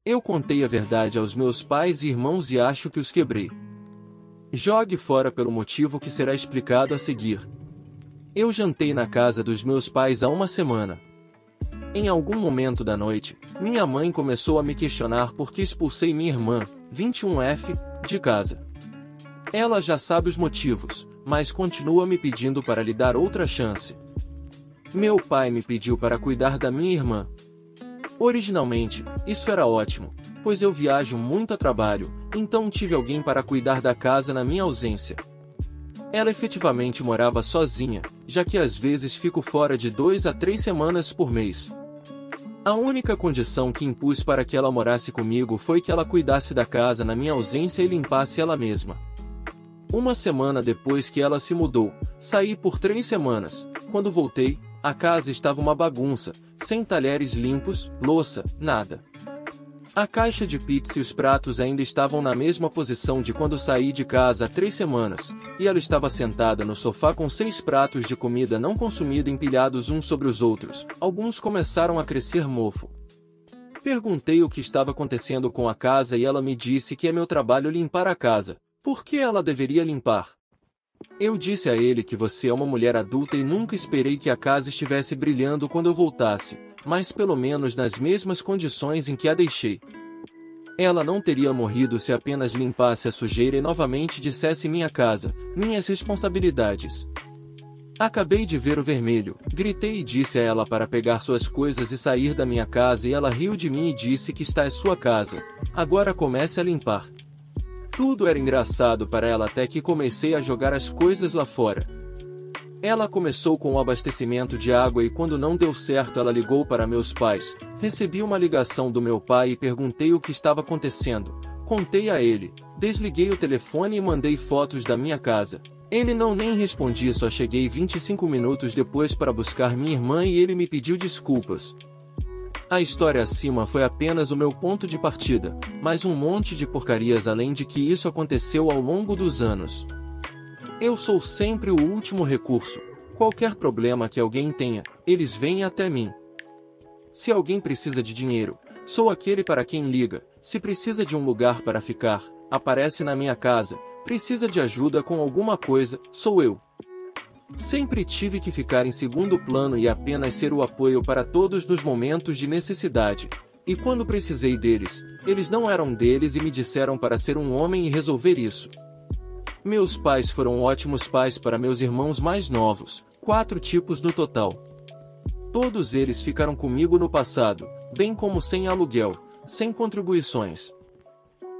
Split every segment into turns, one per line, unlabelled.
Eu contei a verdade aos meus pais e irmãos e acho que os quebrei. Jogue fora pelo motivo que será explicado a seguir. Eu jantei na casa dos meus pais há uma semana. Em algum momento da noite, minha mãe começou a me questionar por que expulsei minha irmã, 21F, de casa. Ela já sabe os motivos, mas continua me pedindo para lhe dar outra chance. Meu pai me pediu para cuidar da minha irmã. Originalmente, isso era ótimo, pois eu viajo muito a trabalho, então tive alguém para cuidar da casa na minha ausência. Ela efetivamente morava sozinha, já que às vezes fico fora de 2 a 3 semanas por mês. A única condição que impus para que ela morasse comigo foi que ela cuidasse da casa na minha ausência e limpasse ela mesma. Uma semana depois que ela se mudou, saí por 3 semanas. Quando voltei, a casa estava uma bagunça, sem talheres limpos, louça, nada. A caixa de pizza e os pratos ainda estavam na mesma posição de quando saí de casa há 3 semanas, e ela estava sentada no sofá com 6 pratos de comida não consumida empilhados uns sobre os outros. Alguns começaram a crescer mofo. Perguntei o que estava acontecendo com a casa e ela me disse que é meu trabalho limpar a casa. Por que ela deveria limpar? Eu disse a ele que você é uma mulher adulta e nunca esperei que a casa estivesse brilhando quando eu voltasse, mas pelo menos nas mesmas condições em que a deixei. Ela não teria morrido se apenas limpasse a sujeira e novamente dissesse minha casa, minhas responsabilidades. Acabei de ver o vermelho, gritei e disse a ela para pegar suas coisas e sair da minha casa e ela riu de mim e disse que está em sua casa, agora comece a limpar. Tudo era engraçado para ela até que comecei a jogar as coisas lá fora. Ela começou com o abastecimento de água e quando não deu certo ela ligou para meus pais. Recebi uma ligação do meu pai e perguntei o que estava acontecendo. Contei a ele, desliguei o telefone e mandei fotos da minha casa. Ele não nem respondi, só cheguei 25 minutos depois para buscar minha irmã e ele me pediu desculpas. A história acima foi apenas o meu ponto de partida, mas um monte de porcarias além de que isso aconteceu ao longo dos anos. Eu sou sempre o último recurso. Qualquer problema que alguém tenha, eles vêm até mim. Se alguém precisa de dinheiro, sou aquele para quem liga. Se precisa de um lugar para ficar, aparece na minha casa. Precisa de ajuda com alguma coisa, sou eu. Sempre tive que ficar em segundo plano e apenas ser o apoio para todos nos momentos de necessidade. E quando precisei deles, eles não eram deles e me disseram para ser um homem e resolver isso. Meus pais foram ótimos pais para meus irmãos mais novos, 4 tipos no total. Todos eles ficaram comigo no passado, bem como sem aluguel, sem contribuições.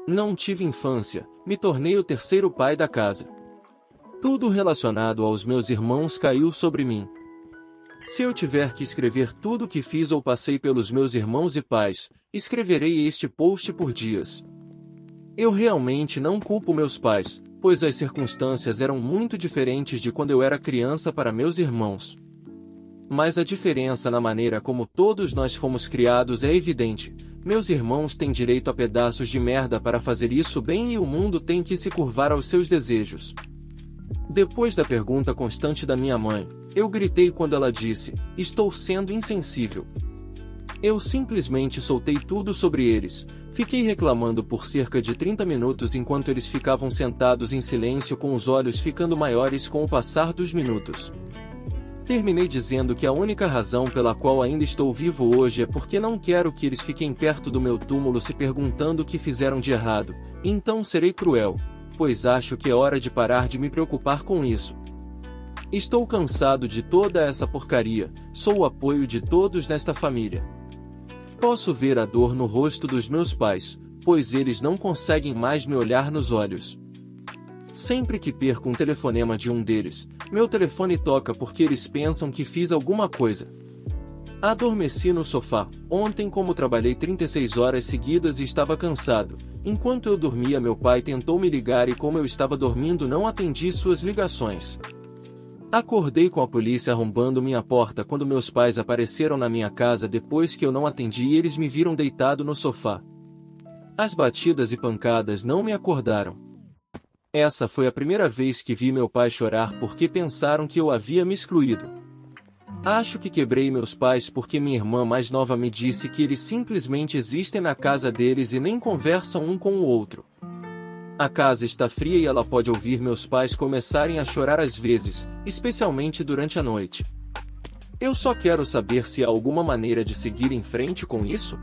Não tive infância, me tornei o terceiro pai da casa. Tudo relacionado aos meus irmãos caiu sobre mim. Se eu tiver que escrever tudo o que fiz ou passei pelos meus irmãos e pais, escreverei este post por dias. Eu realmente não culpo meus pais, pois as circunstâncias eram muito diferentes de quando eu era criança para meus irmãos. Mas a diferença na maneira como todos nós fomos criados é evidente. Meus irmãos têm direito a pedaços de merda para fazer isso bem e o mundo tem que se curvar aos seus desejos. Depois da pergunta constante da minha mãe, eu gritei quando ela disse, estou sendo insensível. Eu simplesmente soltei tudo sobre eles. Fiquei reclamando por cerca de 30 minutos enquanto eles ficavam sentados em silêncio com os olhos ficando maiores com o passar dos minutos. Terminei dizendo que a única razão pela qual ainda estou vivo hoje é porque não quero que eles fiquem perto do meu túmulo se perguntando o que fizeram de errado, então serei cruel, pois acho que é hora de parar de me preocupar com isso. Estou cansado de toda essa porcaria, sou o apoio de todos nesta família. Posso ver a dor no rosto dos meus pais, pois eles não conseguem mais me olhar nos olhos. Sempre que perco um telefonema de um deles, meu telefone toca porque eles pensam que fiz alguma coisa. Adormeci no sofá. Ontem, como trabalhei 36 horas seguidas e estava cansado, enquanto eu dormia meu pai tentou me ligar e como eu estava dormindo não atendi suas ligações. Acordei com a polícia arrombando minha porta quando meus pais apareceram na minha casa depois que eu não atendi e eles me viram deitado no sofá. As batidas e pancadas não me acordaram. Essa foi a primeira vez que vi meu pai chorar porque pensaram que eu havia me excluído. Acho que quebrei meus pais porque minha irmã mais nova me disse que eles simplesmente existem na casa deles e nem conversam um com o outro. A casa está fria e ela pode ouvir meus pais começarem a chorar às vezes, especialmente durante a noite. Eu só quero saber se há alguma maneira de seguir em frente com isso?